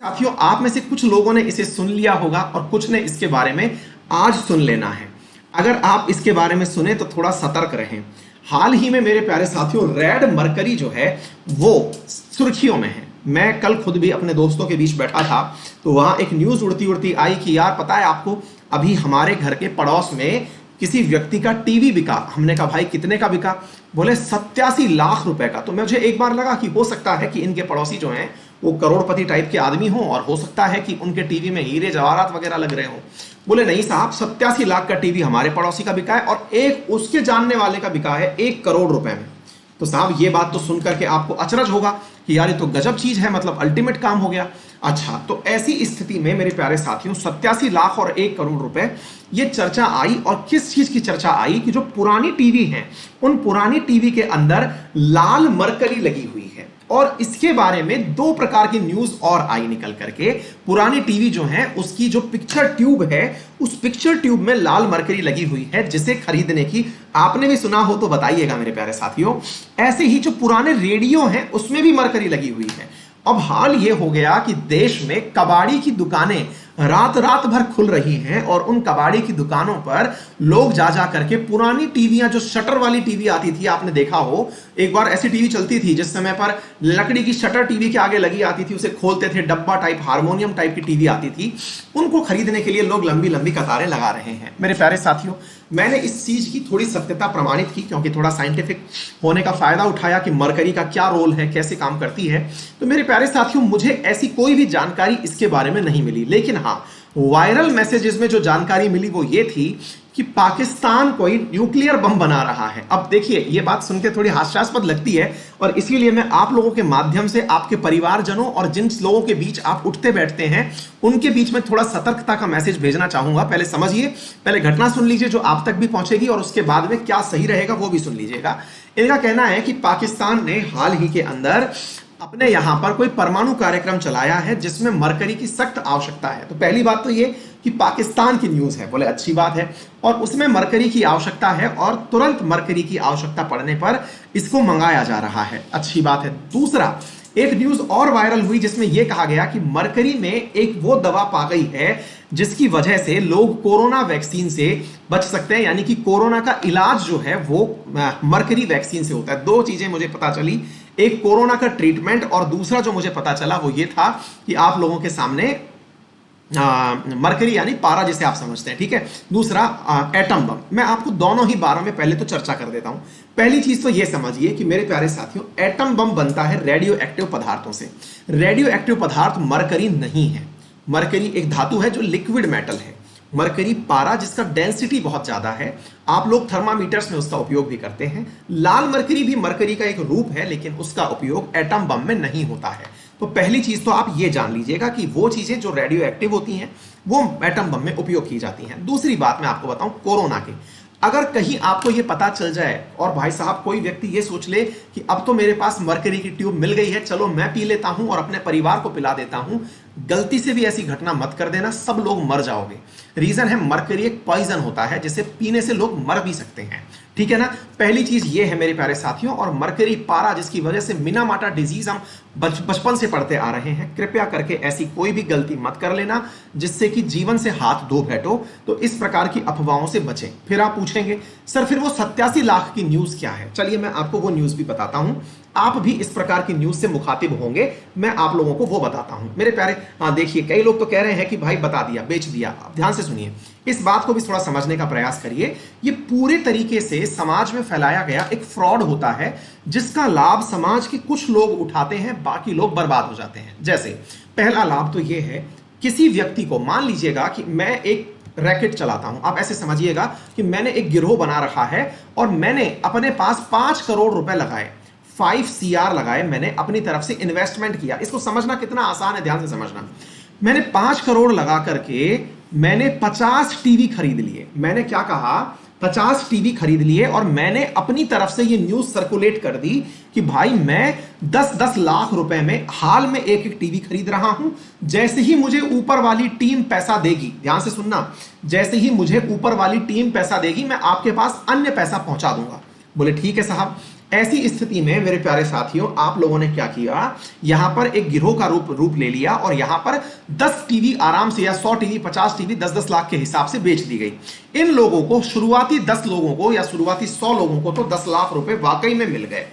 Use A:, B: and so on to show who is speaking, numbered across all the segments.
A: साथियों, आप में से कुछ लोगों ने इसे सुन लिया होगा और कुछ ने इसके बारे में आज सुन लेना है। अगर आप इसके बारे में सुने तो थोड़ा सतर्क रहें। हाल ही में मेरे प्यारे साथियों, रेड मरकरी जो है वो सुर्खियों में है। मैं कल खुद भी अपने दोस्तों के बीच बैठा था तो वहां एक न्यूज उड़ती उड़ती आई कि यार पता है आपको, अभी हमारे घर के पड़ोस में किसी व्यक्ति का टीवी बिका। हमने कहा भाई कितने का बिका? बोले 87 लाख रुपए का। तो मुझे एक बार लगा कि हो सकता है कि इनके पड़ोसी जो हैं वो करोड़पति टाइप के आदमी हो और हो सकता है कि उनके टीवी में हीरे जवाहरात वगैरह लग रहे हो। बोले नहीं साहब, 87 लाख का टीवी हमारे पड़ोसी का बिका है और एक उसके जानने वाले का बिका है 1 करोड़ रुपए में। तो साहब ये बात तो सुन करके आपको अचरज होगा कि यार ये तो गजब चीज है, मतलब अल्टीमेट काम हो गया। अच्छा, तो ऐसी स्थिति में मेरे प्यारे साथियों 87 लाख और 1 करोड़ रुपए, ये चर्चा आई। और किस चीज की चर्चा आई कि जो पुरानी टीवी हैं उन पुरानी टीवी के अंदर लाल मरकरी लगी हुई है। और इसके बारे में 2 प्रकार की न्यूज और आई निकल करके। पुरानी टीवी जो है उसकी जो पिक्चर ट्यूब है, उस पिक्चर ट्यूब में लाल मरकरी लगी हुई है, जिसे खरीदने की आपने भी सुना हो तो बताइएगा मेरे प्यारे साथियों। ऐसे ही जो पुराने रेडियो हैं उसमें भी मरकरी लगी हुई है। अब हाल ये हो गया कि देश में कबाड़ी की दुकानें रात रात भर खुल रही हैं और उन कबाड़ी की दुकानों पर लोग जा जा करके पुरानी टीवियां, जो शटर वाली टीवी आती थी, आपने देखा हो एक बार ऐसी टीवी चलती थी जिस समय पर लकड़ी की शटर टीवी के आगे लगी आती थी, उसे खोलते थे, डब्बा टाइप हारमोनियम टाइप की टीवी आती थी। उनको खरीदने के लिए लोग लंबी लंबी कतारें लगा रहे हैं। मेरे प्यारे साथियों, मैंने इस चीज की थोड़ी सत्यता प्रमाणित की क्योंकि थोड़ा साइंटिफिक होने का फायदा उठाया कि मरकरी का क्या रोल है, कैसे काम करती है। तो मेरे प्यारे साथियों, मुझे ऐसी कोई भी जानकारी इसके बारे में नहीं मिली, लेकिन हाँ, वायरल मैसेजेस में जो जानकारी मिली वो ये थी कि पाकिस्तान कोई न्यूक्लियर बम बना रहा है। अब देखिए, ये बात सुनकर थोड़ी हास्यास्पद लगती है और इसीलिए मैं आप लोगों के माध्यम से आपके परिवारजनों और जिन लोगों के बीच आप उठते बैठते हैं उनके बीच में थोड़ा सतर्कता का मैसेज भेजना चाहूंगा। पहले समझिए, पहले घटना सुन लीजिए जो आप तक भी पहुंचेगी और उसके बाद में क्या सही रहेगा वो भी सुन लीजिएगा। इनका कहना है कि पाकिस्तान ने हाल ही के अंदर अपने यहां पर कोई परमाणु कार्यक्रम चलाया है जिसमें मरकरी की सख्त आवश्यकता है। तो पहली बात तो ये कि पाकिस्तान की न्यूज है, बोले अच्छी बात है, और उसमें मरकरी की आवश्यकता है और तुरंत मरकरी की आवश्यकता पड़ने पर इसको मंगाया जा रहा है, अच्छी बात है। दूसरा, एक न्यूज और वायरल हुई जिसमें यह कहा गया कि मरकरी में एक वो दवा पा गई है जिसकी वजह से लोग कोरोना वैक्सीन से बच सकते हैं, यानी कि कोरोना का इलाज जो है वो मरकरी वैक्सीन से होता है। 2 चीजें मुझे पता चली, एक कोरोना का ट्रीटमेंट और दूसरा जो मुझे पता चला वो ये था कि आप लोगों के सामने मरकरी यानी पारा जिसे आप समझते हैं, ठीक है। दूसरा एटम बम। मैं आपको दोनों ही बारों में पहले तो चर्चा कर देता हूं। पहली चीज तो यह समझिए कि मेरे प्यारे साथियों, एटम बम बनता है रेडियो एक्टिव पदार्थों से। रेडियो एक्टिव पदार्थ मरकरी नहीं है। मरकरी एक धातु है जो लिक्विड मेटल है। मरकरी पारा जिसका डेंसिटी बहुत ज्यादा है, आप लोग थर्मामीटर्स में उसका उपयोग भी करते हैं। लाल मरकरी भी मरकरी का एक रूप है लेकिन उसका उपयोग एटम बम में नहीं होता है। तो पहली चीज तो आप ये जान लीजिएगा कि वो चीजें जो रेडियो एक्टिव होती हैं वो एटम बम में उपयोग की जाती हैं। दूसरी बात मैं आपको बताऊं कोरोना की, अगर कहीं आपको ये पता चल जाए और भाई साहब कोई व्यक्ति ये सोच ले कि अब तो मेरे पास मरकरी की ट्यूब मिल गई है, चलो मैं पी लेता हूं और अपने परिवार को पिला देता हूं, गलती से भी ऐसी घटना मत कर देना, सब लोग मर जाओगे। रीजन है मरकरी एक पॉइजन होता है जिसे पीने से लोग मर भी सकते हैं, ठीक है ना। पहली चीज ये है मेरे प्यारे साथियों। और मरकरी पारा जिसकी वजह से मिनामाटा डिजीज हम बचपन से पढ़ते आ रहे हैं, कृपया करके ऐसी कोई भी गलती मत कर लेना जिससे कि जीवन से हाथ धो बैठो। तो इस प्रकार की अफवाहों से बचें। फिर आप पूछेंगे सर फिर वो 87 लाख की न्यूज क्या है? चलिए मैं आपको वो न्यूज भी बताता हूं। आप भी इस प्रकार की न्यूज से मुखातिब होंगे, मैं आप लोगों को वो बताता हूं मेरे प्यारे। हाँ देखिए, कई लोग तो कह रहे हैं कि भाई बता दिया, बेच दिया। आप ध्यान से सुनिए, इस बात को भी थोड़ा समझने का प्रयास करिए। ये पूरे तरीके से समाज में फैलाया गया एक फ्रॉड होता है जिसका लाभ समाज के कुछ लोग उठाते हैं, बाकी लोग बर्बाद हो जाते हैं। जैसे पहला लाभ तो ये है, किसी व्यक्ति को, मान लीजिएगा कि मैं एक रैकेट चलाता हूं, आप ऐसे समझिएगा कि मैंने एक गिरोह बना रखा है और मैंने अपने पास 5 करोड़ रुपए लगाए, 5 CR लगाए, मैंने अपनी तरफ से इन्वेस्टमेंट किया। इसको समझना कितना आसान है, ध्यान से समझना। मैंने 5 करोड़ लगा करके मैंने 50 टीवी खरीद लिए। मैंने क्या कहा, 50 टीवी खरीद लिए और मैंने अपनी तरफ से ये न्यूज सर्कुलेट कर दी कि भाई मैं 10-10 लाख रुपए में हाल में एक टीवी खरीद रहा हूं। जैसे ही मुझे ऊपर वाली टीम पैसा देगी, ध्यान से सुनना, जैसे ही मुझे ऊपर वाली टीम पैसा देगी मैं आपके पास अन्य पैसा पहुंचा दूंगा। बोले ठीक है साहब, ऐसी स्थिति में मेरे प्यारे साथियों, आप लोगों ने क्या किया, यहां पर एक गिरोह का रूप ले लिया और यहां पर 10 टीवी आराम से, या 100 टीवी, 50 टीवी 10-10 लाख के हिसाब से बेच दी गई। इन लोगों को, शुरुआती 10 लोगों को या शुरुआती 100 लोगों को तो 10 लाख रुपए वाकई में मिल गए,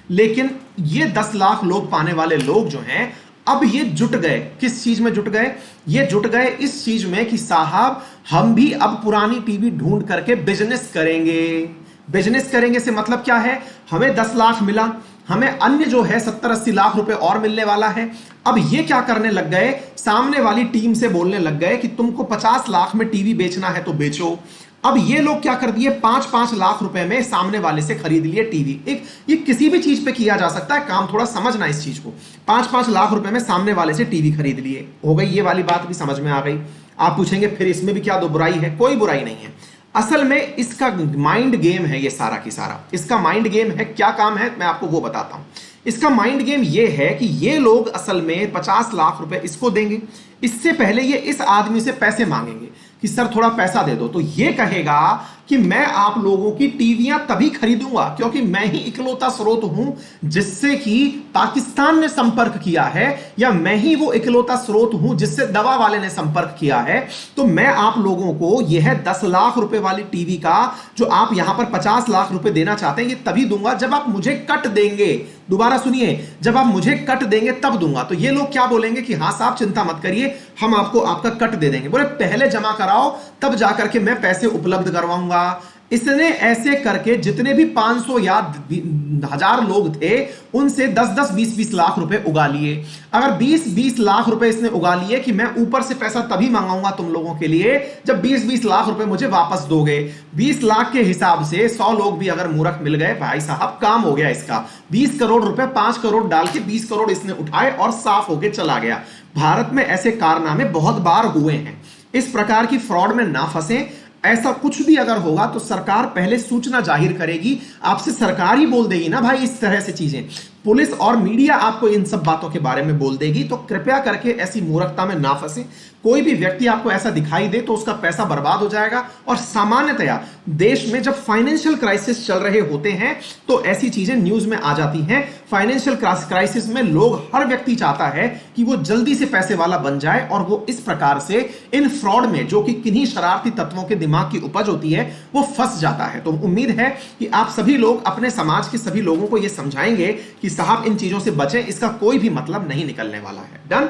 A: लेकिन ये 10 लाख लोग पाने वाले लोग जो हैं, अब ये जुट गए। किस चीज में जुट गए? ये जुट गए इस चीज में कि साहब हम भी अब पुरानी टीवी ढूंढ करके बिजनेस करेंगे। बिजनेस करेंगे से मतलब क्या है? हमें 10 लाख मिला, हमें अन्य जो है 70-80 लाख रुपए और मिलने वाला है। अब ये क्या करने लग गए, सामने वाली टीम से बोलने लग गए कि तुमको 50 लाख में टीवी बेचना है तो बेचो। अब ये लोग क्या कर दिए, 5-5 लाख रुपए में सामने वाले से खरीद लिए टीवी। एक ये किसी भी चीज पे किया जा सकता है काम, थोड़ा समझना इस चीज को। 5-5 लाख रुपए में सामने वाले से टीवी खरीद लिए। हो गई ये वाली बात भी समझ में आ गई। आप पूछेंगे फिर इसमें भी क्या दो बुराई है? कोई बुराई नहीं है। असल में इसका माइंड गेम है ये सारा की सारा। इसका माइंड गेम है, क्या काम है मैं आपको वो बताता हूं। इसका माइंड गेम ये है कि ये लोग असल में 50 लाख रुपए इसको देंगे, इससे पहले ये इस आदमी से पैसे मांगेंगे कि सर थोड़ा पैसा दे दो, तो ये कहेगा कि मैं आप लोगों की टीवियां तभी खरीदूंगा क्योंकि मैं ही इकलौता स्रोत हूं जिससे कि पाकिस्तान ने संपर्क किया है, या मैं ही वो इकलौता स्रोत हूं जिससे दवा वाले ने संपर्क किया है। तो मैं आप लोगों को यह 10 लाख रुपए वाली टीवी का जो आप यहां पर 50 लाख रुपए देना चाहते हैं, ये तभी दूंगा जब आप मुझे कट देंगे। दोबारा सुनिए, जब आप मुझे कट देंगे तब दूंगा। तो ये लोग क्या बोलेंगे कि हाँ साहब चिंता मत करिए, हम आपको आपका कट दे देंगे। बोले पहले जमा कराओ तब जाकर के मैं पैसे उपलब्ध करवाऊंगा। इसने ऐसे करके जितने भी 500 या 1000 लोग थे उनसे 10-10, 20-20 लाख रुपए उगा लिए। अगर 20-20 लाख रुपए इसने उगा लिए कि मैं ऊपर से पैसा तभी मंगाऊंगा तुम लोगों के लिए जब 20-20 लाख रुपए मुझे वापस दोगे। 20 लाख के हिसाब से 100 लोग भी अगर मूर्ख मिल गए, भाई साहब काम हो गया इसका। 20 करोड़ रुपए 5 करोड़ डाल के 20 करोड़ इसने उठाए और साफ होके चला गया। भारत में ऐसे कारनामे बहुत बार हुए हैं। इस प्रकार की फ्रॉड में ना फंसे। ऐसा कुछ भी अगर होगा तो सरकार पहले सूचना जाहिर करेगी, आपसे सरकार ही बोल देगी ना भाई इस तरह से चीजें। पुलिस और मीडिया आपको इन सब बातों के बारे में बोल देगी। तो कृपया करके ऐसी मूर्खता में ना फंसे। कोई भी व्यक्ति आपको ऐसा दिखाई दे तो उसका पैसा बर्बाद हो जाएगा। और सामान्यतया देश में जब फाइनेंशियल क्राइसिस चल रहे होते हैं तो ऐसी चीजें न्यूज में आ जाती हैं। फाइनेंशियल क्राइसिस में लोग, हर व्यक्ति चाहता है कि वो जल्दी से पैसे वाला बन जाए और वो इस प्रकार से इन फ्रॉड में, जो कि किन्हीं शरारती तत्वों के दिमाग की उपज होती है, वो फंस जाता है। तो उम्मीद है कि आप सभी लोग अपने समाज के सभी लोगों को ये समझाएंगे कि साहब इन चीजों से बचें, इसका कोई भी मतलब नहीं निकलने वाला है। डन।